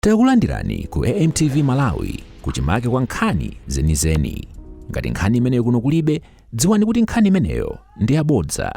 Takulandirani ku AMTV Malawi kuchimake kwa nkhani zenizeni. Ngati nkhani imeneyo kuno kulibe, dziwani kuti nkhani imeneyo ndi yabodza.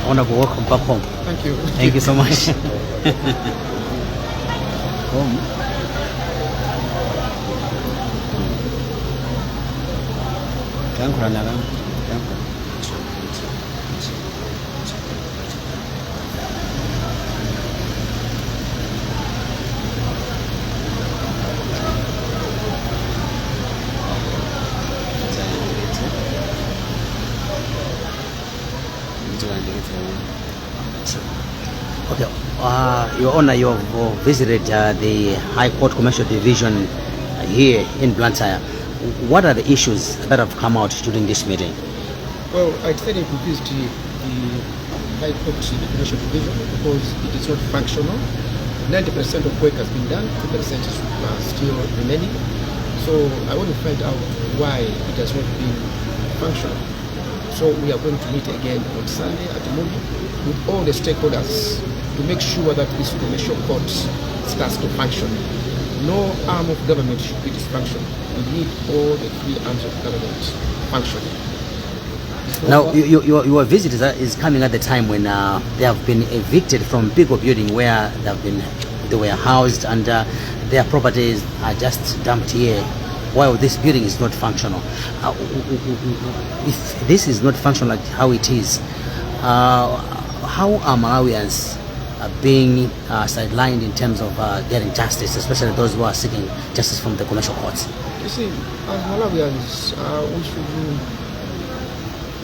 I want to welcome back home. Thank you. Thank you so much. Home. Okay, Your Honor, you have visited the High Court Commercial Division here in Blantyre. What are the issues that have come out during this meeting? Well, I'd say they confused the High Court Commercial Division because it is not functional. 90% of work has been done, 2% is still remaining. So I want to find out why it has not been functional. So we are going to meet again on Sunday at the morning with all the stakeholders to make sure that this commercial court starts to function. No arm of government should be dysfunctional. We need all the three arms of government functioning. Now, your visit is coming at the time when they have been evicted from bigger building where they were housed, and their properties are just dumped here, while this building is not functional. If this is not functional like how it is, how are Malawians being sidelined in terms of getting justice, especially those who are seeking justice from the commercial courts? You see, as Malawians,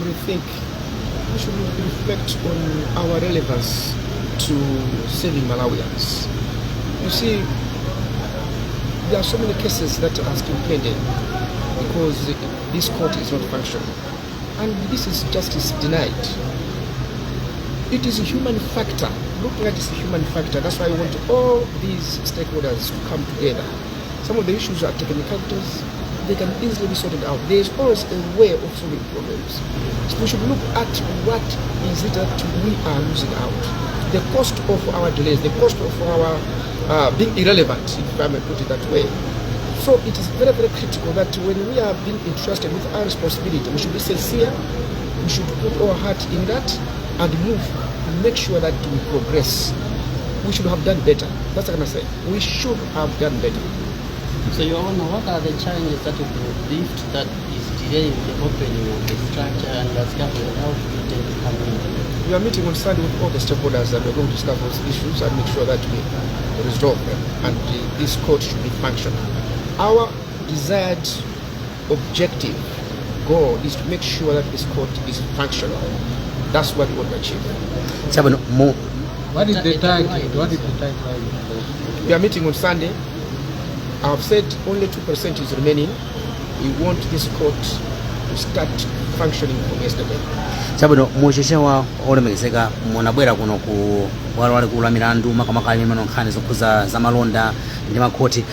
we should reflect on our relevance to saving Malawians. You see, there are so many cases that are still pending because this court is not functional, and this is justice denied. It is a human factor. Looking at this human factor, that's why I want all these stakeholders to come together. Some of the issues are technicalities, they can easily be sorted out. There is always a way of solving problems. So we should look at what is it that we are losing out. The cost of our delays, the cost of our being irrelevant, if I may put it that way. So it is very, very critical that when we are being entrusted with our responsibility, we should be sincere, we should put our heart in that and move to make sure that we progress. We should have done better. That's what I'm saying. We should have done better. So, Your Honor, what are the challenges that will be left that is delaying the opening of the structure and the scaffold? How should we take it coming in? We are meeting on Sunday with all the stakeholders and we're going to discuss those issues and make sure that we resolve them, and this court should be functional. Our desired objective goal is to make sure that this court is functional. That's what we want to achieve. What is the title? We are meeting on Sunday. I have said only 2% is remaining. We want this court to start functioning from yesterday. Chabwino mucheshewa olemekezeka munabwera kuno ku wale kula milandu makamaka imene nkhani zokhuza za malonda ndi makhoti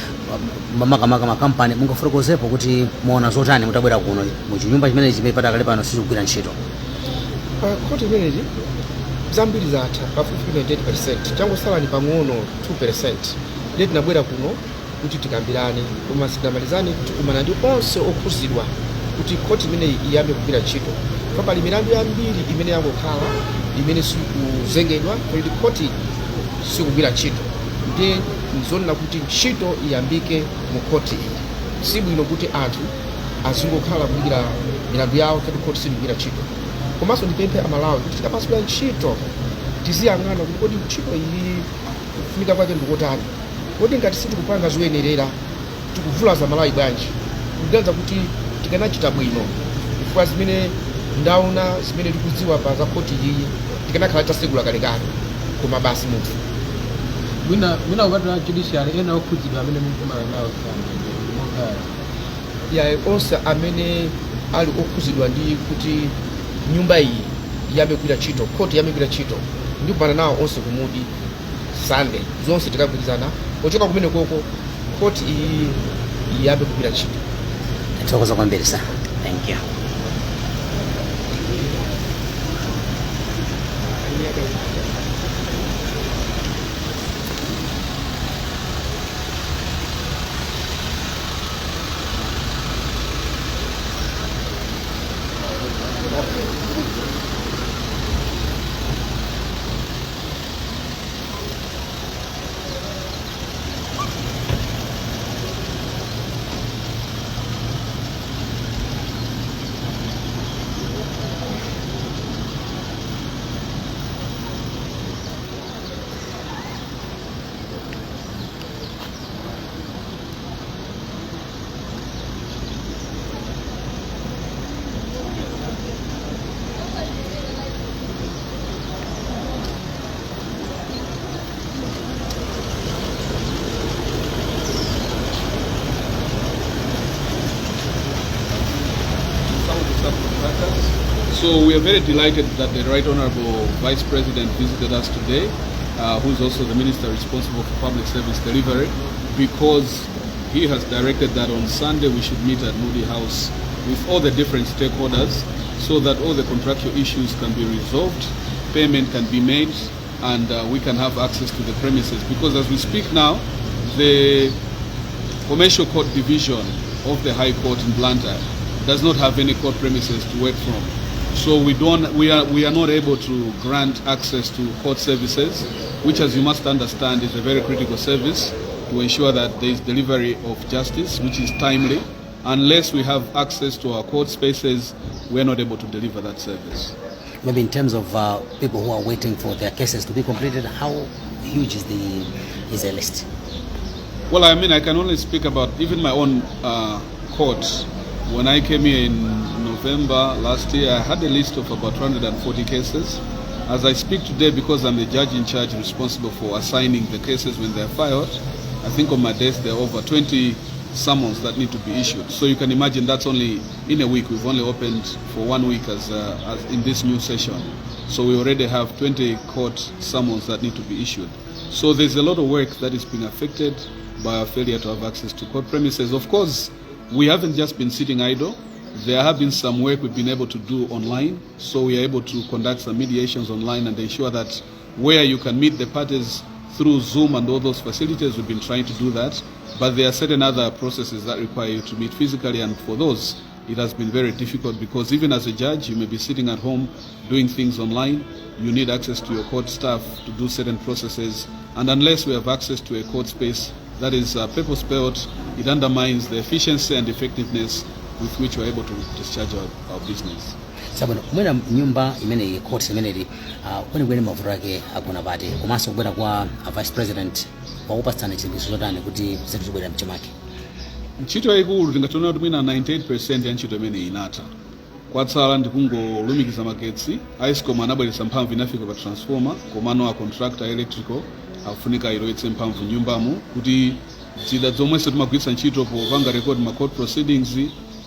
makamaka makampani mungafotokozepo kuti muona zotani mutabwera kuno mu chinyumba chimene chimepata kale pano sizikugwira ntchito. Koti imeneyi zambiri zatha pafupi 98%, changosala ni pang'ono 2%. Ndiye tinabwera kuno kuti tikambirane koma sitamalizane kuti kumana ndi onse okhuzidwa kuti koti imeneyi iyambe kugwira ntchito. Pali milandu yambiri imene yangokhala imene sikuzengedwa kuti koti sikugwira ntchito. Ndiye nzonena kuti ntchito iyambike mu koti iyi. Sibwino kuti anthu azingokhala kugwira milandu yawo kuti koti sikugwira ntchito. Komanso ndipemphe Amalawi kuti tikapasula ntchito tiziyang'ana kuti kodi ntchito iyi kufunika kwake ndikotani. Kodi ngati sitikupanga zoyenerera tikuvulaza Malawi bwanji? Kuganiza kuti tikanachita bwino chifukwa zimene ndaona zimene tikudziwa pa za koti iyi tikanakhala tasegula kalekale koma basi munthu Mina ukatola judiciary ena okhudzidwa amene mukumana nawo ya onse amene ali okhuzidwa ndi kuti nyumba iyi yambe kugwira ntchito, court yambe kugwira ntchito, ndikupana nawo onse kumudi Sunday zonse tikagwirizana ochoka kumene koko court iyi yambe kugwira ntchito. Tithokoza kwambiri sa. Thank you. So we are very delighted that the Right Honourable Vice President visited us today, who is also the Minister responsible for public service delivery, because he has directed that on Sunday we should meet at Moody House with all the different stakeholders so that all the contractual issues can be resolved, payment can be made, and we can have access to the premises. Because as we speak now, the Commercial Court Division of the High Court in Blantyre does not have any court premises to work from. So we are not able to grant access to court services, which, as you must understand, is a very critical service to ensure that there is delivery of justice, which is timely. Unless we have access to our court spaces, we are not able to deliver that service. Maybe in terms of people who are waiting for their cases to be completed, how huge is the list? Well, I mean, I can only speak about even my own court. When I came here in November last year, I had a list of about 240 cases. As I speak today, because I'm the judge in charge responsible for assigning the cases when they're filed, I think on my desk there are over 20 summons that need to be issued. So you can imagine that's only in a week. We've only opened for 1 week as in this new session. So we already have 20 court summons that need to be issued. So there's a lot of work that is being affected by our failure to have access to court premises. Of course, we haven't just been sitting idle. There have been some work we've been able to do online. So we are able to conduct some mediations online and ensure that where you can meet the parties through Zoom and all those facilities, we've been trying to do that. But there are certain other processes that require you to meet physically, and for those, it has been very difficult because even as a judge, you may be sitting at home doing things online. You need access to your court staff to do certain processes. And unless we have access to a court space that is purpose-built, it undermines the efficiency and effectiveness with which we are able to discharge our business. Sabona mwena nyumba imene court imene kwene mavuto ake akuna pati komanso kubwera kwa Vice President wakupasana chilimbikitso chotani kuti zinthu zibwera mchimake. Ntchito yayikulu tingatona kuti mwina 98% ya ntchito imene inatha. Kwatsala ndikungolumikiza magetsi. ISCOM anabweretsa mphamvu inafika pa transformer, komano a contractor electrical afunika ilowetse mphamvu nyumbamo kuti zida zomwenso timagwiritsa ntchito popanga record ma court proceedings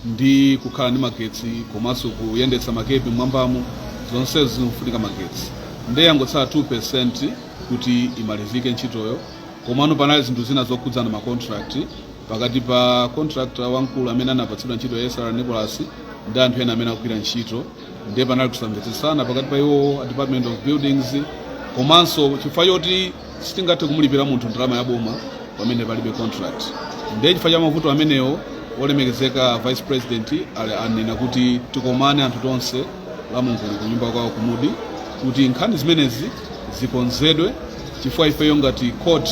ndi kukhala ndi magetsi komanso kuyendetsa makepi mwambamo zonse zinofunika magetsi. Ndiye yangotsala 2% kuti imalizike ntchitoyo. Komano panali zinthu zina zokhudzana ma contract pakati pa contractor wankulu amene anapatsidwa ntchito ya SR Nicholas ndi anthu ena amene akugwira ntchito. Ndiye panali kusamvetsesana pakati pa iwo Department of Buildings komanso chifukwa choti sitingathe kumulipira munthu ndalama ya boma pamene palibe contract. Ndiye chifukwa cha mavuto amenewo olemekezeka Vice President anena kuti tikomane anthu tonse la Mulungu ku nyumba kwawo kumudi kuti nkhani zimenezi zikonzedwe chifukwa ifeyo ngati court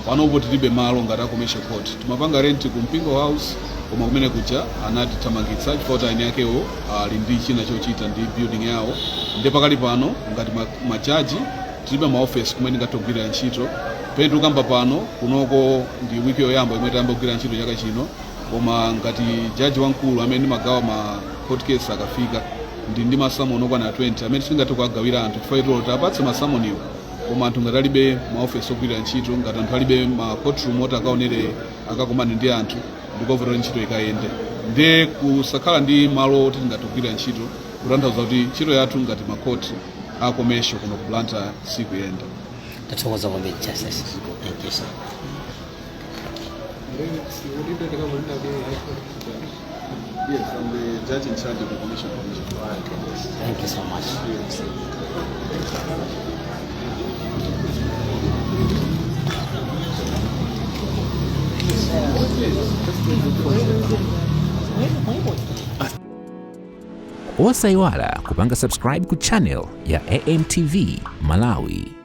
panopo tilibe malo ngati commercial court. Timapanga rent ku Mpingo House koma kumene kuja anatithamangitsa chifukwa kuti aini akewo ali ndi china chochita ndi building yawo. Ndiye pakali pano ngati majaji tilibe maoffice kumene ngatogwira ntchito. Pene tukamba pano kunoko ndi wiki yoyamba imene tayamba kugwira ntchito chaka chino, koma ngati jaji wankulu amene magawa ma court case akafika ndi masamoni okwana 20 amene tingathe kuagawira anthu chifukwa ito tapatse masamoniwo koma anthu ngati alibe maofesi ogwirira ntchito, ngati anthu alibe ma courtroom oti akaonere akakomane ndi anthu, ndikovuta ntchito ikayende. Ndiye kusakhala ndi malo oti tingatogwirira ntchito kutanthauza kuti ntchito yathu ngati makoti akomesho kuno ku Blantyre sikuyenda. Tathokoza kwambiri Justice. Thank you, sir. Yes, I'm the judge in charge of the commission. Thank you so much. Osaiwala kupanga subscribe ku channel ya AMTV Malawi.